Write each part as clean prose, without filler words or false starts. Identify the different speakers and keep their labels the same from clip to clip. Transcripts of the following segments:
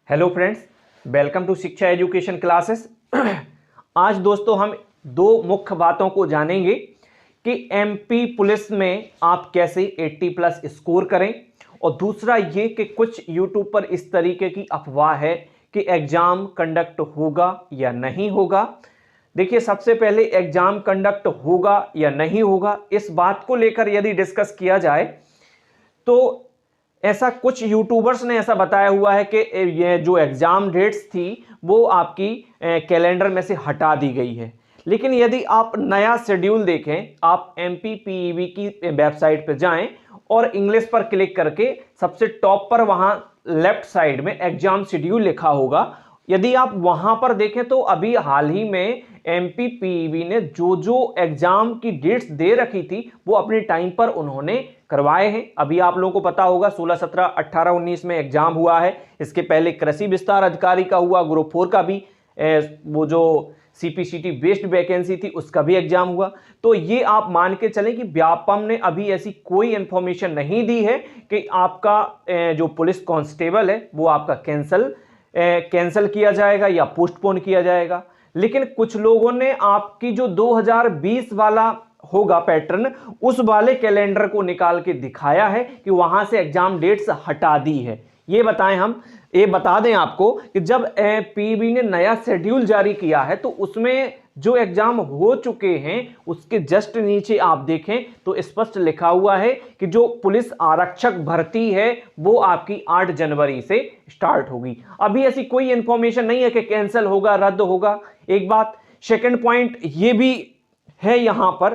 Speaker 1: Hello friends, welcome to शिक्षा education classes. आज दोस्तों हम दो मुख्य बातों को जानेंगे कि एमपी पुलिस में आप कैसे 80 प्लस स्कोर करें, और दूसरा ये कि कुछ यूट्यूब पर इस तरीके की अफवाह है कि एग्ज़ाम कंडक्ट होगा या नहीं होगा। देखिए, सबसे पहले एग्ज़ाम कंडक्ट होगा या नहीं होगा, इस बात को लेकर यदि डिस्कस किया जाए तो ऐसा कुछ यूट्यूबर्स ने ऐसा बताया हुआ है कि ये जो एग्ज़ाम डेट्स थी वो आपकी कैलेंडर में से हटा दी गई है। लेकिन यदि आप नया शेड्यूल देखें, आप एमपीपीईबी की वेबसाइट पर जाएं और इंग्लिश पर क्लिक करके सबसे टॉप पर वहां लेफ्ट साइड में एग्ज़ाम शेड्यूल लिखा होगा। यदि आप वहां पर देखें तो अभी हाल ही में एमपीपीईबी ने जो एग्जाम की डेट्स दे रखी थी वो अपने टाइम पर उन्होंने करवाए हैं। अभी आप लोगों को पता होगा 16, 17, 18, 19 में एग्जाम हुआ है। इसके पहले कृषि विस्तार अधिकारी का हुआ, ग्रुप 4 का भी वो जो सीपीसीटी बेस्ड वैकेंसी थी उसका भी एग्जाम हुआ। तो ये आप मान के चलें कि व्यापम ने अभी ऐसी कोई इंफॉर्मेशन नहीं दी है कि आपका जो पुलिस कांस्टेबल है वो आपका कैंसिल किया जाएगा या पोस्टपोन किया जाएगा। लेकिन कुछ लोगों ने आपकी जो 2020 वाला होगा पैटर्न, उस वाले कैलेंडर को निकाल के दिखाया है कि वहां से एग्जाम डेट्स हटा दी है। ये बता दें आपको कि जब पीबी ने नया शेड्यूल जारी किया है तो उसमें जो एग्जाम हो चुके हैं उसके जस्ट नीचे आप देखें तो स्पष्ट लिखा हुआ है कि जो पुलिस आरक्षक भर्ती है वो आपकी 8 जनवरी से स्टार्ट होगी। अभी ऐसी कोई इंफॉर्मेशन नहीं है कि कैंसिल होगा, रद्द होगा। एक बात, सेकंड पॉइंट ये भी है यहां पर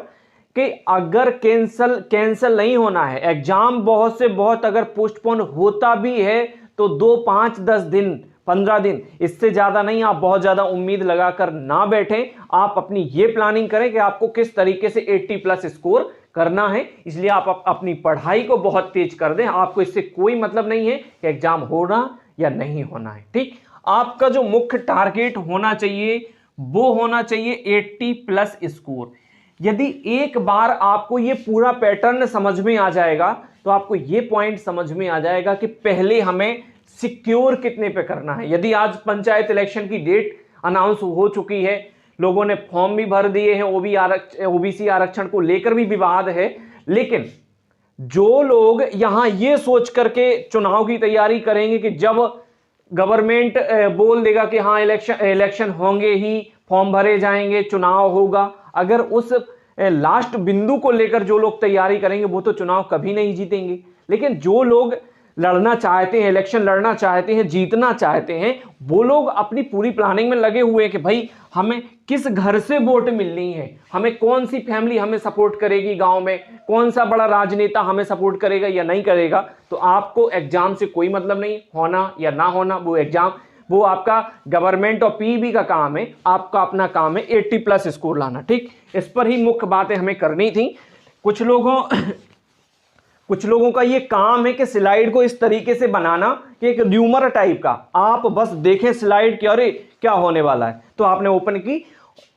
Speaker 1: कि अगर कैंसिल नहीं होना है, एग्जाम बहुत से बहुत अगर पोस्टपोन होता भी है तो 2, 5, 10 दिन, 15 दिन, इससे ज्यादा नहीं। आप बहुत ज्यादा उम्मीद लगाकर ना बैठें। आप अपनी ये प्लानिंग करें कि आपको किस तरीके से 80 प्लस स्कोर करना है। इसलिए आप अपनी पढ़ाई को बहुत तेज कर दें। आपको इससे कोई मतलब नहीं है कि एग्जाम होना या नहीं होना है। ठीक, आपका जो मुख्य टारगेट होना चाहिए वो होना चाहिए 80 प्लस स्कोर। यदि एक बार आपको ये पूरा पैटर्न समझ में आ जाएगा तो आपको ये पॉइंट समझ में आ जाएगा कि पहले हमें सिक्योर कितने पे करना है। यदि आज पंचायत इलेक्शन की डेट अनाउंस हो चुकी है, लोगों ने फॉर्म भी भर दिए हैं, ओबीसी आरक्षण को लेकर भी विवाद है, लेकिन जो लोग यहां ये सोच करके चुनाव की तैयारी करेंगे कि जब गवर्नमेंट बोल देगा कि हाँ इलेक्शन होंगे ही, फॉर्म भरे जाएंगे, चुनाव होगा, अगर उस लास्ट बिंदु को लेकर जो लोग तैयारी करेंगे वो तो चुनाव कभी नहीं जीतेंगे। लेकिन जो लोग लड़ना चाहते हैं, इलेक्शन लड़ना चाहते हैं, जीतना चाहते हैं, वो लोग अपनी पूरी प्लानिंग में लगे हुए हैं कि भाई हमें किस घर से वोट मिलनी है, हमें कौन सी फैमिली हमें सपोर्ट करेगी, गांव में कौन सा बड़ा राजनेता हमें सपोर्ट करेगा या नहीं करेगा। तो आपको एग्जाम से कोई मतलब नहीं, होना या ना होना, वो एग्जाम वो आपका गवर्नमेंट और पीबी का काम है, आपका अपना काम है 80 प्लस स्कोर लाना। ठीक, इस पर ही मुख्य बातें हमें करनी थी। कुछ लोगों का ये काम है कि स्लाइड को इस तरीके से बनाना कि एक र्यूमर टाइप का, आप बस देखें स्लाइड कि अरे क्या होने वाला है, तो आपने ओपन की,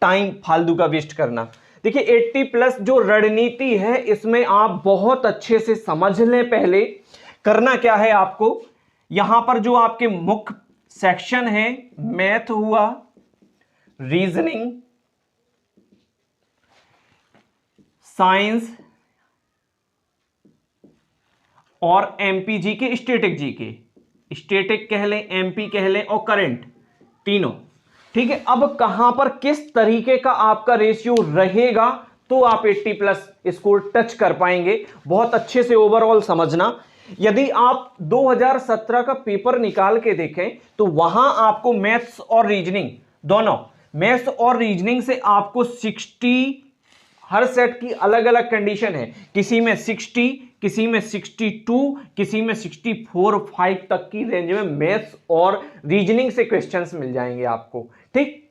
Speaker 1: टाइम फालतू का वेस्ट करना। देखिए 80 प्लस जो रणनीति है इसमें आप बहुत अच्छे से समझ लें। पहले करना क्या है आपको, यहां पर जो आपके मुख्य सेक्शन है, मैथ हुआ, रीजनिंग, साइंस और एमपी जीके, स्टैटिक कह लें, एमपी कह लें और करंट, तीनों। ठीक है, अब कहां पर किस तरीके का आपका रेशियो रहेगा तो आप 80 प्लस स्कोर टच कर पाएंगे, बहुत अच्छे से ओवरऑल समझना। यदि आप 2017 का पेपर निकाल के देखें तो वहां आपको मैथ्स और रीजनिंग दोनों, मैथ्स और रीजनिंग से आपको 60, हर सेट की अलग अलग कंडीशन है, किसी में 60, किसी में 62, किसी में 64, 5 तक की रेंज में मैथ्स और रीजनिंग से क्वेश्चंस मिल जाएंगे आपको। ठीक,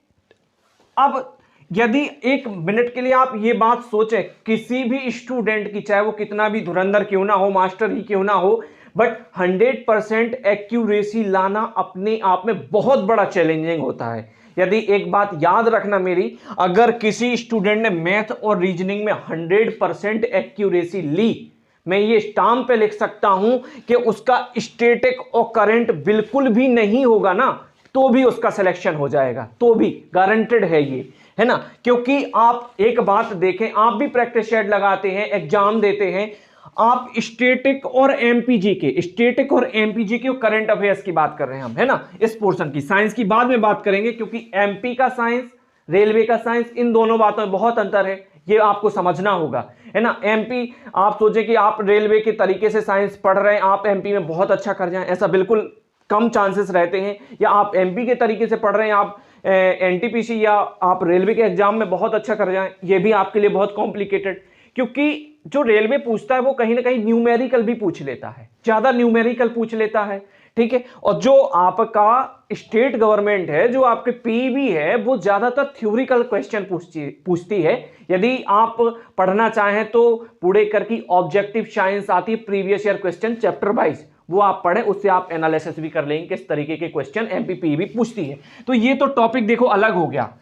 Speaker 1: अब यदि एक मिनट के लिए आप ये बात सोचें, किसी भी स्टूडेंट की, चाहे वो कितना भी धुरंधर क्यों ना हो, मास्टर ही क्यों ना हो, बट 100% एक्यूरेसी लाना अपने आप में बहुत बड़ा चैलेंजिंग होता है। यदि एक बात याद रखना मेरी, अगर किसी स्टूडेंट ने मैथ और रीजनिंग में 100% एक्यूरेसी ली, मैं ये स्टाम्प पे लिख सकता हूं कि उसका स्टैटिक और करंट बिल्कुल भी नहीं होगा ना, तो भी उसका सिलेक्शन हो जाएगा, तो भी गारंटेड है ये, है ना। क्योंकि आप एक बात देखें, आप भी प्रैक्टिस शेट लगाते हैं, एग्जाम देते हैं, आप स्टैटिक और एमपीजी की और करंट अफेयर्स की बात कर रहे हैं हम, है ना। इस पोर्शन की साइंस की बाद में बात करेंगे, क्योंकि एमपी का साइंस, रेलवे का साइंस, इन दोनों बातों में बहुत अंतर है, ये आपको समझना होगा, है ना। एमपी, आप सोचे कि आप रेलवे के तरीके से साइंस पढ़ रहे हैं, आप एमपी में बहुत अच्छा कर जाएं, ऐसा बिल्कुल कम चांसेस रहते हैं। या आप एमपी के तरीके से पढ़ रहे हैं, आप एनटीपीसी या आप रेलवे के एग्जाम में बहुत अच्छा कर जाएं, ये भी आपके लिए बहुत कॉम्प्लिकेटेड, क्योंकि जो रेलवे पूछता है वो कहीं ना कहीं न्यूमेरिकल भी पूछ लेता है, ज्यादा न्यूमेरिकल पूछ लेता है, ठीक है। और जो आपका स्टेट गवर्नमेंट है, जो आपके पीईबी है, वो ज्यादातर थ्योरिकल क्वेश्चन पूछती है। यदि आप पढ़ना चाहें तो पुणेकर की ऑब्जेक्टिव साइंस आती है, previous year question chapter wise, वो आप पढ़ें, उससे आप एनालिसिस भी कर लेंगे किस तरीके के क्वेश्चन एमपी पीईबी पूछती है। तो ये तो टॉपिक देखो अलग हो गया।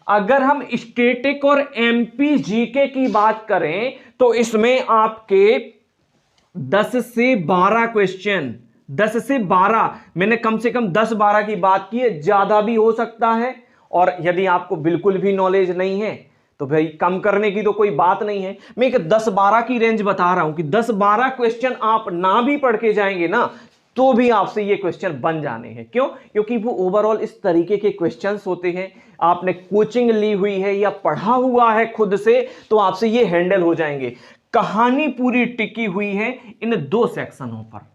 Speaker 1: अगर हम स्टैटिक और एमपी जीके की बात करें तो इसमें आपके 10 से 12 क्वेश्चन, 10 से 12, मैंने कम से कम 10-12 की बात की है, ज्यादा भी हो सकता है। और यदि आपको बिल्कुल भी नॉलेज नहीं है तो भाई कम करने की तो कोई बात नहीं है। मैं एक 10-12 की रेंज बता रहा हूं कि 10-12 क्वेश्चन आप ना भी पढ़ के जाएंगे ना, तो भी आपसे ये क्वेश्चन बन जाने हैं। क्यों? क्योंकि वो ओवरऑल इस तरीके के क्वेश्चंस होते हैं, आपने कोचिंग ली हुई है या पढ़ा हुआ है खुद से, तो आपसे ये हैंडल हो जाएंगे। कहानी पूरी टिकी हुई है इन 2 सेक्शनों पर।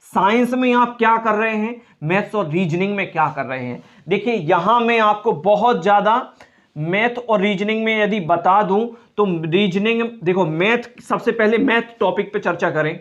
Speaker 1: साइंस में आप क्या कर रहे हैं, मैथ्स और रीजनिंग में क्या कर रहे हैं। देखिए यहां मैं आपको बहुत ज्यादा मैथ और रीजनिंग में यदि बता दूं तो रीजनिंग, देखो मैथ, सबसे पहले मैथ टॉपिक पे चर्चा करें।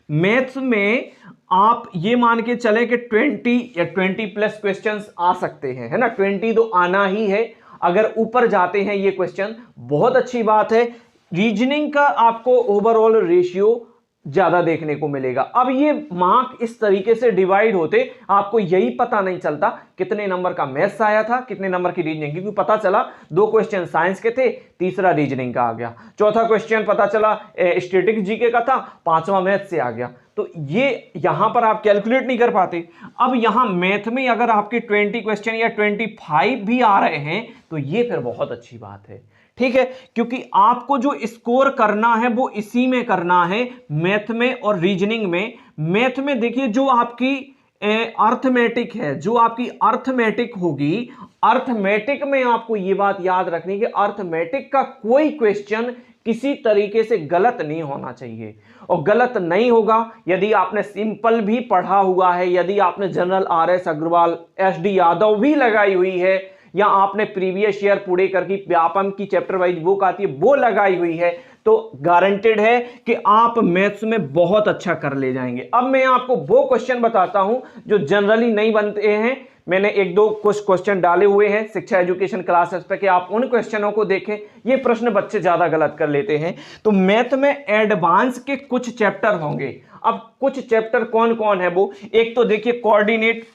Speaker 1: मैथ्स में आप ये मान के चले कि 20 या 20+ क्वेश्चंस आ सकते हैं, है ना। 20 तो आना ही है, अगर ऊपर जाते हैं ये क्वेश्चन बहुत अच्छी बात है। रीजनिंग का आपको ओवरऑल रेशियो ज्यादा देखने को मिलेगा। अब ये मार्क इस तरीके से डिवाइड होते, आपको यही पता नहीं चलता कितने नंबर का मैथ्स आया था, कितने नंबर की रीजनिंग, क्योंकि पता चला 2 क्वेश्चन साइंस के थे, तीसरा रीजनिंग का आ गया, चौथा क्वेश्चन पता चला स्टैटिक जीके का था, 5वां मैथ से आ गया। तो ये यहां पर आप कैलकुलेट नहीं कर पाते। अब यहां मैथ में अगर आपके 20 क्वेश्चन या 25 भी आ रहे हैं तो ये फिर बहुत अच्छी बात है, ठीक है। क्योंकि आपको जो स्कोर करना है वो इसी में करना है, मैथ में और रीजनिंग में। मैथ में देखिए जो आपकी अर्थमेटिक है, जो आपकी अर्थमेटिक होगी, अर्थमेटिक में आपको ये बात याद रखनी कि अर्थमेटिक का कोई क्वेश्चन किसी तरीके से गलत नहीं होना चाहिए। और गलत नहीं होगा यदि आपने सिंपल भी पढ़ा हुआ है, यदि आपने general RS Agarwal, SD Yadav भी लगाई हुई है, या आपने प्रीवियस ईयर पुणेकर की व्यापम की चैप्टर वाइज बुक आती है वो लगाई हुई है, तो गारंटेड है कि आप मैथ्स में बहुत अच्छा कर ले जाएंगे। अब मैं आपको वो क्वेश्चन बताता हूं जो जनरली नहीं बनते हैं। मैंने 1-2 कुछ क्वेश्चन डाले हुए हैं शिक्षा एजुकेशन क्लासेस पे कि आप उन क्वेश्चनों को देखें। ये प्रश्न बच्चे ज्यादा गलत कर लेते हैं। तो मैथ में एडवांस के कुछ चैप्टर होंगे। अब कुछ चैप्टर कौन कौन है वो, एक तो देखिए कोऑर्डिनेट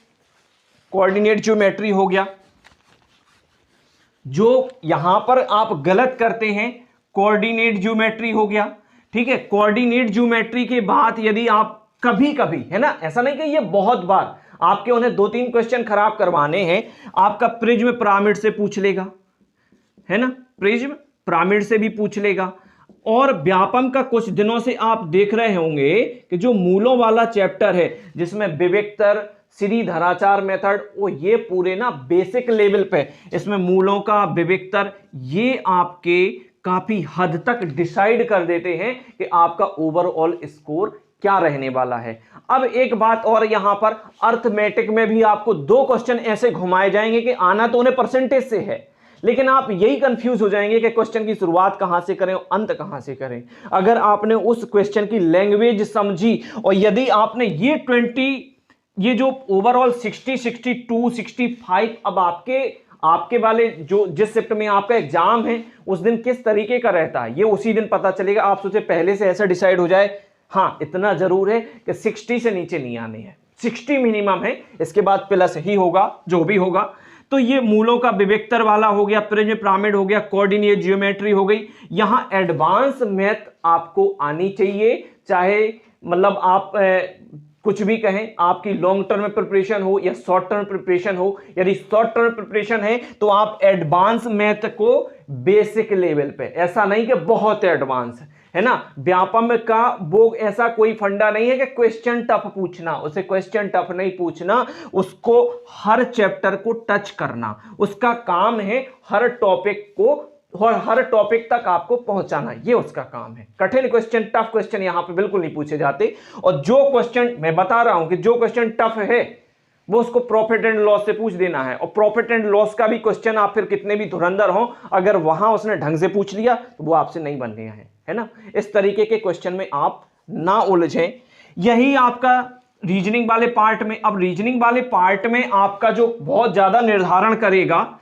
Speaker 1: ज्योमेट्री हो गया, जो यहां पर आप गलत करते हैं, कोऑर्डिनेट ज्योमेट्री हो गया, ठीक है। कोऑर्डिनेट ज्योमेट्री के बाद यदि आप कभी कभी, है ना, ऐसा नहीं कि ये बहुत बार, आपके उन्हें 2-3 क्वेश्चन खराब करवाने हैं, आपका प्रिज्म पिरामिड से पूछ लेगा, है ना, प्रिज्म पिरामिड से भी पूछ लेगा। और व्यापम का कुछ दिनों से आप देख रहे होंगे कि जो मूलों वाला चैप्टर है, जिसमें विविक्तर, श्रीधराचार्य मेथड, वो ये पूरे ना बेसिक लेवल पे, इसमें मूलों का, विविक्तर, ये आपके काफी हद तक डिसाइड कर देते हैं कि आपका ओवरऑल स्कोर क्या रहने वाला है। अब एक बात और, यहां पर अर्थमेटिक में भी आपको 2 क्वेश्चन ऐसे घुमाए जाएंगे कि आना तो उन्हें परसेंटेज से है, लेकिन आप यही कंफ्यूज हो जाएंगे कि क्वेश्चन की शुरुआत कहां से करें और अंत कहां से करें। अगर आपने उस क्वेश्चन की लैंग्वेज समझी, और यदि आपने ये जो ओवरऑल 60, 62, 65, अब आपके वाले जो जिस शिफ्ट में आपका एग्जाम है उस दिन किस तरीके का रहता है, ये उसी दिन पता चलेगा। आप सोचे पहले से ऐसा डिसाइड हो जाए, हाँ इतना जरूर है कि 60 से नीचे नहीं आने हैं, 60 मिनिमम है, इसके बाद प्लस ही होगा जो भी होगा। तो ये मूलों का विविक्तर वाला हो गया, पिरामिड हो गया, कोऑर्डिनेट ज्योमेट्री हो गई। यहां एडवांस मैथ आपको आनी चाहिए, चाहे मतलब आप कुछ भी कहें, आपकी लॉन्ग टर्म प्रिपरेशन हो या शॉर्ट टर्म प्रिपरेशन हो। यदि शॉर्ट टर्म प्रिपरेशन है तो आप एडवांस मैथ को बेसिक लेवल पे, ऐसा नहीं कि बहुत एडवांस है ना। व्यापम का वो ऐसा कोई फंडा नहीं है कि क्वेश्चन टफ पूछना, उसे क्वेश्चन टफ नहीं पूछना, उसको हर चैप्टर को टच करना, उसका काम है हर टॉपिक को और हर टॉपिक तक आपको पहुंचाना, ये उसका काम है। कठिन क्वेश्चन, टफ क्वेश्चन यहां पे बिल्कुल नहीं पूछे जाते। और जो क्वेश्चन मैं बता रहा हूं कि जो क्वेश्चन टफ है वो उसको प्रॉफिट एंड लॉस से पूछ देना है। और प्रॉफिट एंड लॉस का भी क्वेश्चन आप फिर कितने भी धुरंधर हो, अगर वहां उसने ढंग से पूछ लिया तो वो आपसे नहीं बन गया है ना। इस तरीके के क्वेश्चन में आप ना उलझें। यही आपका रीजनिंग वाले पार्ट में, अब रीजनिंग वाले पार्ट में आपका जो बहुत ज्यादा निर्धारण करेगा,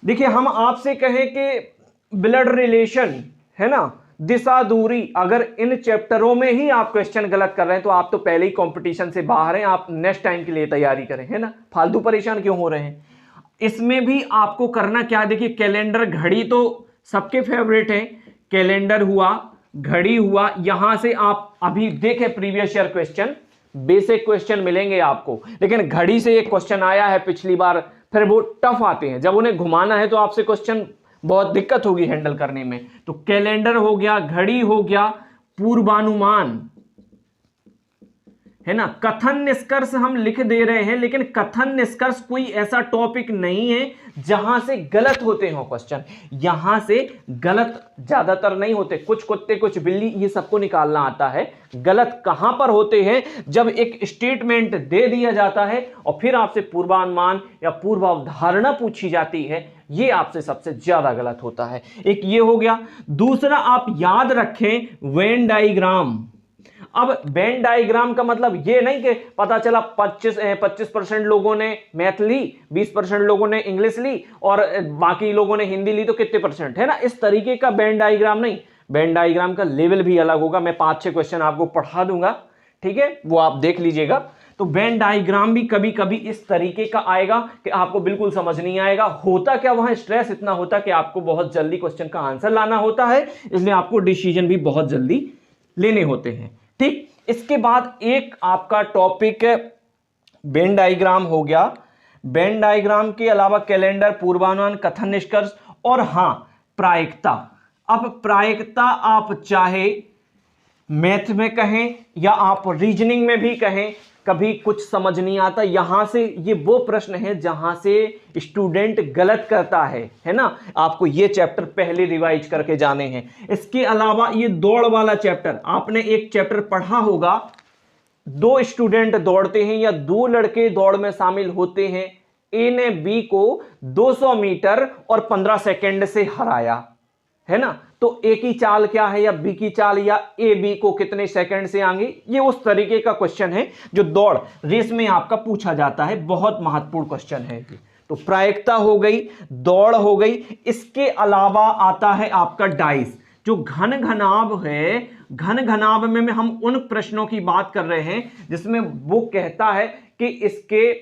Speaker 1: देखिए हम आपसे कहें कि ब्लड रिलेशन है ना, दिशा दूरी, अगर इन चैप्टरों में ही आप क्वेश्चन गलत कर रहे हैं तो आप तो पहले ही कंपटीशन से बाहर हैं, आप नेक्स्ट टाइम के लिए तैयारी करें, है ना, फालतू परेशान क्यों हो रहे हैं। इसमें भी आपको करना क्या है, देखिए कैलेंडर, घड़ी तो सबके फेवरेट है, कैलेंडर हुआ, घड़ी हुआ। यहां से आप अभी देखें previous year question, basic question मिलेंगे आपको, लेकिन घड़ी से एक क्वेश्चन आया है पिछली बार, फिर वो टफ आते हैं, जब उन्हें घुमाना है तो आपसे क्वेश्चन बहुत दिक्कत होगी हैंडल करने में। तो कैलेंडर हो गया, घड़ी हो गया, पूर्वानुमान है ना। कथन निष्कर्ष हम लिख दे रहे हैं, लेकिन कथन निष्कर्ष कोई ऐसा टॉपिक नहीं है जहां से गलत होते हो क्वेश्चन, यहां से गलत ज्यादातर नहीं होते, कुछ कुत्ते कुछ बिल्ली ये सबको निकालना आता है। गलत कहां पर होते हैं, जब एक स्टेटमेंट दे दिया जाता है और फिर आपसे पूर्वानुमान या पूर्वावधारणा पूछी जाती है, ये आपसे सबसे ज्यादा गलत होता है। एक ये हो गया। दूसरा आप याद रखें वेन डायग्राम। अब वेन डायग्राम का मतलब ये नहीं कि पता चला 25% लोगों ने मैथ ली, 20% लोगों ने इंग्लिश ली और बाकी लोगों ने हिंदी ली तो कितने परसेंट, है ना, इस तरीके का वेन डायग्राम नहीं। वेन डायग्राम का लेवल भी अलग होगा, मैं 5-6 क्वेश्चन आपको पढ़ा दूंगा, ठीक है, वो आप देख लीजिएगा। तो वेन डायग्राम भी कभी कभी इस तरीके का आएगा कि आपको बिल्कुल समझ नहीं आएगा। होता क्या, वहां स्ट्रेस इतना होता कि आपको बहुत जल्दी क्वेश्चन का आंसर लाना होता है, इसलिए आपको डिसीजन भी बहुत जल्दी लेने होते हैं, ठीक। इसके बाद एक आपका टॉपिक वेन डायग्राम हो गया। वेन डायग्राम के अलावा कैलेंडर, पूर्वानुमान, कथन निष्कर्ष और हां प्रायिकता। अब प्रायिकता आप चाहे मैथ में कहें या आप रीजनिंग में भी कहें, कभी कुछ समझ नहीं आता, यहां से ये वो प्रश्न है जहां से स्टूडेंट गलत करता है ना। आपको ये चैप्टर पहले रिवाइज करके जाने हैं। इसके अलावा ये दौड़ वाला चैप्टर, आपने एक चैप्टर पढ़ा होगा, 2 स्टूडेंट दौड़ते हैं या 2 लड़के दौड़ में शामिल होते हैं, ए ने बी को 200 मीटर और 15 सेकेंड से हराया, है ना। तो ए की चाल क्या है या बी की चाल, या ए बी को कितने सेकंड से आएंगे, ये उस तरीके का क्वेश्चन है जो दौड़ रेस में आपका पूछा जाता है, बहुत महत्वपूर्ण क्वेश्चन है ये। तो प्रायिकता हो गई, दौड़ हो गई। इसके अलावा आता है आपका डाइस, जो घन घनाभ है। घन घनाभ में हम उन प्रश्नों की बात कर रहे हैं जिसमें वो कहता है कि इसके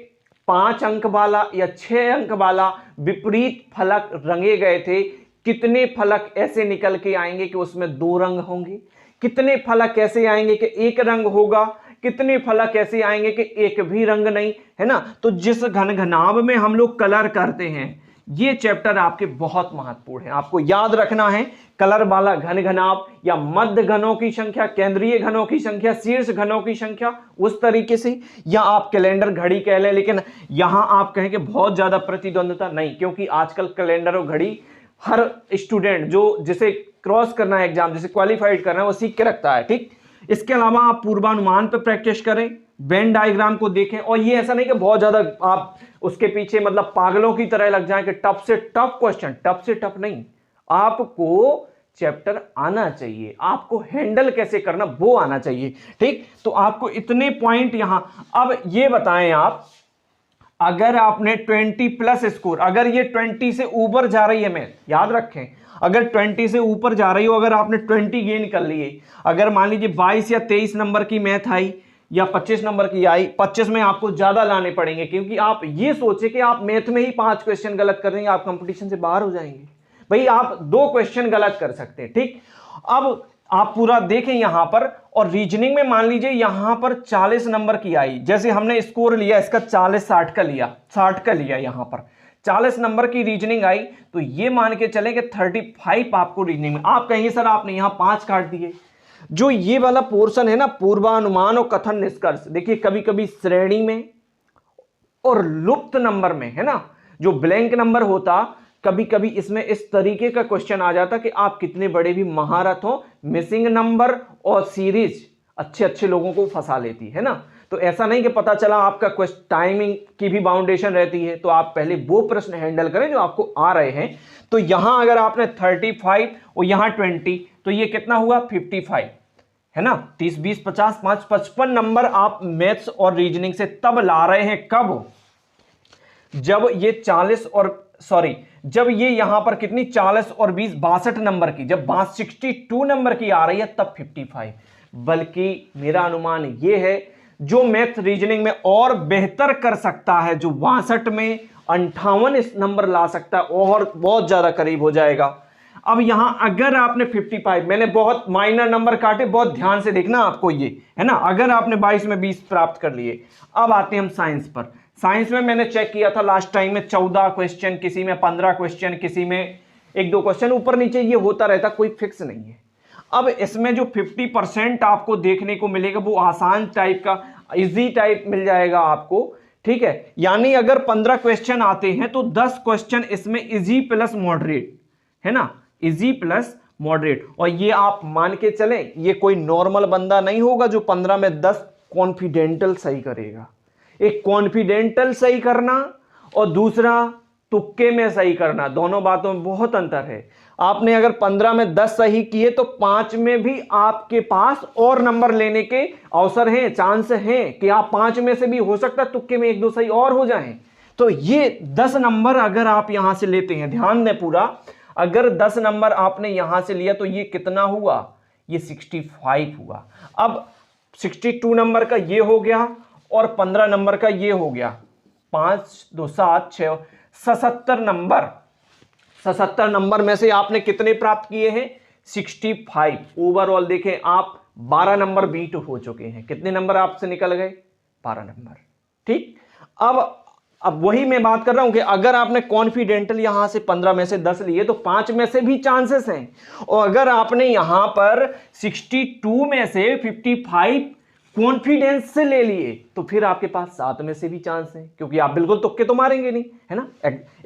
Speaker 1: 5 अंक वाला या 6 अंक वाला विपरीत फलक रंगे गए थे, कितने फलक ऐसे निकल के आएंगे कि उसमें 2 रंग होंगे, कितने फलक ऐसे आएंगे कि 1 रंग होगा, कितने फलक ऐसे आएंगे कि 1 भी रंग नहीं, है ना। तो जिस घन घनाभ में हम लोग कलर करते हैं, ये चैप्टर आपके बहुत महत्वपूर्ण है, आपको याद रखना है। कलर वाला घन घनाभ या मध्य घनों की संख्या, केंद्रीय घनों की संख्या, शीर्ष घनों की संख्या, उस तरीके से, या आप कैलेंडर घड़ी कह लें, लेकिन यहां आप कहें कि बहुत ज्यादा प्रतिद्वंदता नहीं, क्योंकि आजकल कैलेंडर और घड़ी हर स्टूडेंट जो जिसे क्रॉस करना है एग्जाम, जिसे क्वालिफाइड करना है, वो सीख के रखता है, ठीक। इसके अलावा आप पूर्वानुमान पे प्रैक्टिस करें, वेन डायग्राम को देखें, और ये ऐसा नहीं कि बहुत ज्यादा आप उसके पीछे मतलब पागलों की तरह लग जाएं कि टफ से टफ क्वेश्चन, टफ से टफ नहीं, आपको चैप्टर आना चाहिए, आपको हैंडल कैसे करना वो आना चाहिए, ठीक। तो आपको इतने पॉइंट यहां। अब ये बताएं आप, अगर आपने 20+ स्कोर, अगर ये 20 से ऊपर जा रही है, मैं याद रखें, अगर 20 से ऊपर जा रही हो, अगर आपने 20 गेन कर लिए, अगर मान लीजिए 22 या 23 नंबर की मैथ आई या 25 नंबर की आई, 25 में आपको ज्यादा लाने पड़ेंगे, क्योंकि आप ये सोचे कि आप मैथ में ही 5 क्वेश्चन गलत कर देंगे, आप कंपटीशन से बाहर हो जाएंगे। भाई आप 2 क्वेश्चन गलत कर सकते हैं, ठीक। अब आप पूरा देखें यहां पर, और रीजनिंग में मान लीजिए यहां पर 40 नंबर की आई, जैसे हमने स्कोर लिया इसका 40-60 का लिया, 60 का लिया, यहां पर 40 नंबर की रीजनिंग आई, तो ये मान के चले कि 35 आपको रीजनिंग में। आप कहेंगे सर आपने यहां 5 काट दिए। जो ये वाला पोर्शन है ना, पूर्वानुमान और कथन निष्कर्ष, देखिए कभी कभी श्रेणी में और लुप्त नंबर में, है ना, जो ब्लैंक नंबर होता, कभी कभी इसमें इस तरीके का क्वेश्चन आ जाता कि आप कितने बड़े भी महारथ हो, मिसिंग नंबर और सीरीज अच्छे अच्छे लोगों को फंसा लेती है ना। तो ऐसा नहीं कि पता चला आपका क्वेश्चन टाइमिंग की भी बाउंडेशन रहती है, तो आप पहले वो प्रश्न हैंडल करें जो आपको आ रहे हैं। तो यहां अगर आपने 35 और यहां 20, तो ये कितना हुआ 55, है ना। 30, 20, 50, 5, 55 नंबर आप मैथ्स और रीजनिंग से तब ला रहे हैं, कब, जब ये 40 और सॉरी जब ये यहां पर कितनी 40 और 20 62 नंबर की, जब 62 नंबर की आ रही है तब 55। बल्कि मेरा अनुमान ये है जो मैथ रीजनिंग में और बेहतर कर सकता है, जो 62 में 58 नंबर ला सकता है, और बहुत ज्यादा करीब हो जाएगा। अब यहां अगर आपने 55, मैंने बहुत माइनर नंबर काटे, बहुत ध्यान से देखना आपको ये, है ना। अगर आपने 22 में 20 प्राप्त कर लिए, अब आते हैं हम साइंस पर। साइंस में मैंने चेक किया था लास्ट टाइम में 14 क्वेश्चन, किसी में 15 क्वेश्चन, किसी में 1-2 क्वेश्चन, ऊपर नीचे ये होता रहता, कोई फिक्स नहीं है। अब इसमें जो 50% आपको देखने को मिलेगा वो आसान टाइप का, इजी टाइप मिल जाएगा आपको, ठीक है। यानी अगर 15 क्वेश्चन आते हैं तो 10 क्वेश्चन इसमें इजी प्लस मॉडरेट, है ना, इजी प्लस मॉडरेट। और ये आप मान के चलें ये कोई नॉर्मल बंदा नहीं होगा जो 15 में 10 कॉन्फिडेंटल सही करेगा। एक कॉन्फिडेंटल सही करना और दूसरा तुक्के में सही करना, दोनों बातों में बहुत अंतर है। आपने अगर 15 में 10 सही किए तो 5 में भी आपके पास और नंबर लेने के अवसर हैं, चांस हैं कि आप 5 में से भी हो सकता है तुक्के में 1-2 सही और हो जाएं। तो ये 10 नंबर अगर आप यहां से लेते हैं, ध्यान दें पूरा, अगर 10 नंबर आपने यहां से लिया तो ये कितना हुआ, ये 65 हुआ। अब 62 नंबर का ये हो गया और 15 नंबर का ये हो गया, 5, 2, 7, 6, 77 नंबर। 77 नंबर में से आपने कितने प्राप्त किए हैं, 65। ओवरऑल देखें आप 12 नंबर बीट हो चुके हैं। कितने नंबर आपसे निकल गए, 12 नंबर, ठीक। अब वही मैं बात कर रहा हूं कि अगर आपने कॉन्फिडेंटल यहां से 15 में से 10 लिए तो 5 में से भी चांसेस हैं, और अगर आपने यहां पर 62 में से 55 कॉन्फिडेंस से ले लिए तो फिर आपके पास 7 में से भी चांस है, क्योंकि आप बिल्कुल तुक्के तो मारेंगे नहीं, है ना,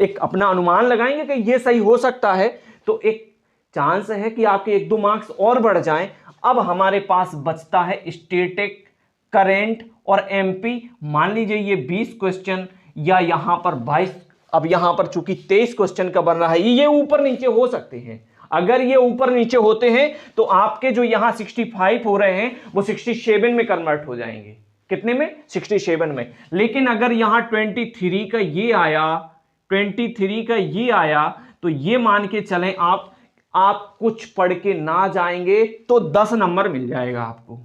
Speaker 1: एक अपना अनुमान लगाएंगे कि ये सही हो सकता है, तो एक चांस है कि आपके 1-2 मार्क्स और बढ़ जाएं। अब हमारे पास बचता है स्टैटिक, करंट और एमपी। मान लीजिए ये 20 क्वेश्चन या यहां पर 22, अब यहां पर चूंकि 23 क्वेश्चन का बन रहा है, ये ऊपर नीचे हो सकते हैं। अगर ये ऊपर नीचे होते हैं तो आपके जो यहां 65 हो रहे हैं वो 67 में कन्वर्ट हो जाएंगे। कितने में, 67 में। लेकिन अगर यहां 23 का ये आया, 23 का ये आया, तो ये मान के चलें आप कुछ पढ़ के ना जाएंगे तो 10 नंबर मिल जाएगा आपको।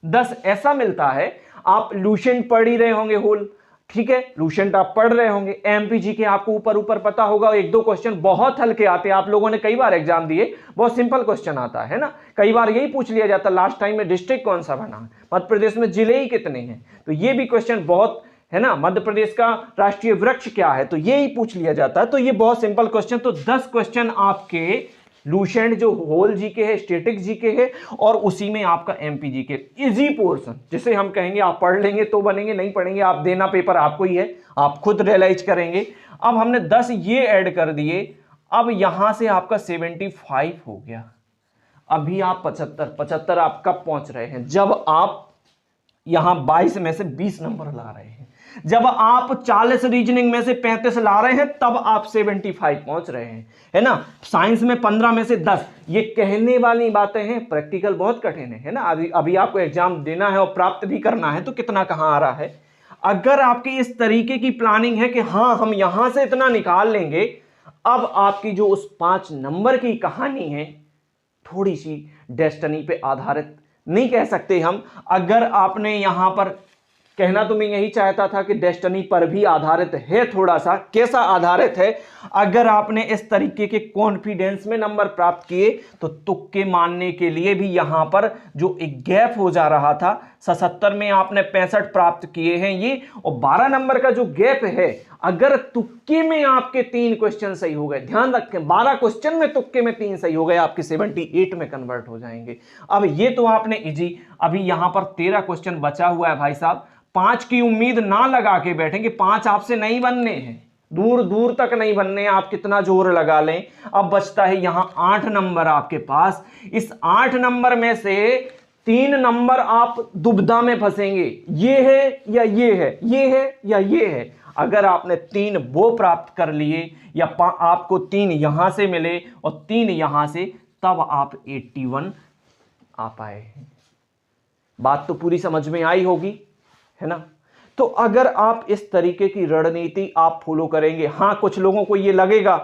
Speaker 1: 10 ऐसा मिलता है, आप लूसेंट पढ़ ही रहे होंगे होल, ठीक है, लूसेंट आप पढ़ रहे होंगे, एमपीजी के आपको ऊपर पता होगा, 1-2 क्वेश्चन बहुत हल्के आते हैं, आप लोगों ने कई बार एग्जाम दिए, बहुत सिंपल क्वेश्चन आता है ना। कई बार यही पूछ लिया जाता, लास्ट टाइम में डिस्ट्रिक्ट कौन सा बना है, मध्य प्रदेश में जिले ही कितने हैं, तो ये भी क्वेश्चन बहुत, है ना, मध्य प्रदेश का राष्ट्रीय वृक्ष क्या है, तो ये ही पूछ लिया जाता है। तो ये बहुत सिंपल क्वेश्चन, तो 10 क्वेश्चन आपके लूसेंट जो होल जीके है, स्टैटिक जीके है, और उसी में आपका एमपी जीके, इजी पोर्शन, जिसे हम कहेंगे आप पढ़ लेंगे तो बनेंगे, नहीं पढ़ेंगे आप देना पेपर आपको ही है, आप खुद रियलाइज करेंगे। अब हमने 10 ये ऐड कर दिए, अब यहां से आपका 75 हो गया। अभी आप 75 आप कब पहुंच रहे हैं, जब आप यहां 22 में से 20 नंबर ला रहे हैं, जब आप 40 रीजनिंग में से 35 ला रहे हैं तब आप 75 पहुंच रहे हैं, है ना। साइंस में 15 में से 10, ये कहने वाली बातें हैं, प्रैक्टिकल बहुत कठिन है ना। अभी आपको एग्जाम देना है और प्राप्त भी करना है, तो कितना कहां आ रहा है। अगर आपकी इस तरीके की प्लानिंग है कि हाँ हम यहां से इतना निकाल लेंगे, अब आपकी जो उस 5 नंबर की कहानी है थोड़ी सी डेस्टिनी पे आधारित नहीं कह सकते हम। अगर आपने यहां पर, कहना तो मैं यही चाहता था कि डेस्टिनी पर भी आधारित है थोड़ा सा। कैसा आधारित है? अगर आपने इस तरीके के कॉन्फिडेंस में नंबर प्राप्त किए तो तुक्के मानने के लिए भी यहां पर जो एक गैप हो जा रहा था, 77 में आपने 65 प्राप्त किए हैं ये, और 12 नंबर का जो गैप है, अगर तुक्के में आपके 3 क्वेश्चन सही हो गए, ध्यान रखें 12 क्वेश्चन में तुक्के में 3 सही हो गए, आपके 78 में कन्वर्ट हो जाएंगे। अब ये तो आपने इजी, अभी यहां पर 13 क्वेश्चन बचा हुआ है भाई साहब। 5 की उम्मीद ना लगा के बैठेंगे, 5 आपसे नहीं बनने हैं, दूर दूर तक नहीं बनने, आप कितना जोर लगा लें। अब बचता है यहां 8 नंबर आपके पास। इस 8 नंबर में से 3 नंबर आप दुविधा में फंसेंगे, ये है या ये है, ये है या ये है। अगर आपने 3 वो प्राप्त कर लिए या आपको 3 यहां से मिले और 3 यहां से, तब आप 81 आ पाए। बात तो पूरी समझ में आई होगी, है ना? तो अगर आप इस तरीके की रणनीति आप फॉलो करेंगे, हां कुछ लोगों को ये लगेगा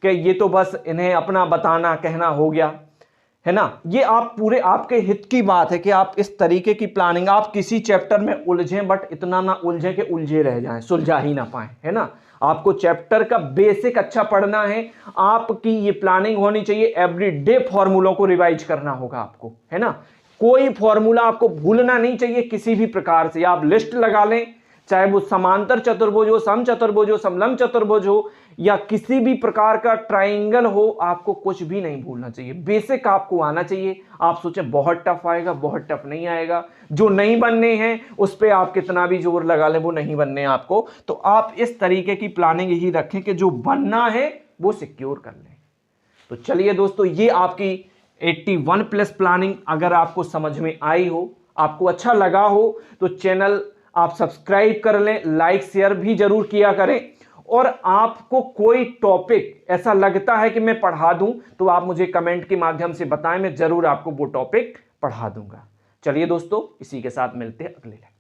Speaker 1: कि ये तो बस इन्हें अपना बताना कहना हो गया, है ना? ये आप पूरे आपके हित की बात है कि आप इस तरीके की प्लानिंग, आप किसी चैप्टर में उलझें बट इतना ना उलझे कि उलझे रह जाएं, सुलझा ही ना पाए, है ना? आपको चैप्टर का बेसिक अच्छा पढ़ना है, आपकी ये प्लानिंग होनी चाहिए। एवरीडे फॉर्मूलों को रिवाइज करना होगा आपको, है ना? कोई फॉर्मूला आपको भूलना नहीं चाहिए किसी भी प्रकार से। आप लिस्ट लगा लें, चाहे वो समांतर चतुर्भुज हो, सम चतुर्भुज हो, समलंब चतुर्भुज हो, या किसी भी प्रकार का ट्राइंगल हो, आपको कुछ भी नहीं भूलना चाहिए। बेसिक आपको आना चाहिए। आप सोचें बहुत टफ आएगा, बहुत टफ नहीं आएगा। जो नहीं बनने हैं उस पर आप कितना भी जोर लगा लें, वो नहीं बनने आपको। तो आप इस तरीके की प्लानिंग ही रखें कि जो बनना है वो सिक्योर कर लें। तो चलिए दोस्तों, ये आपकी 81 प्लस प्लानिंग अगर आपको समझ में आई हो, आपको अच्छा लगा हो, तो चैनल आप सब्सक्राइब कर लें, लाइक शेयर भी जरूर किया करें। और आपको कोई टॉपिक ऐसा लगता है कि मैं पढ़ा दूं, तो आप मुझे कमेंट के माध्यम से बताएं, मैं जरूर आपको वो टॉपिक पढ़ा दूंगा। चलिए दोस्तों, इसी के साथ मिलते हैं अगले लेक्चर।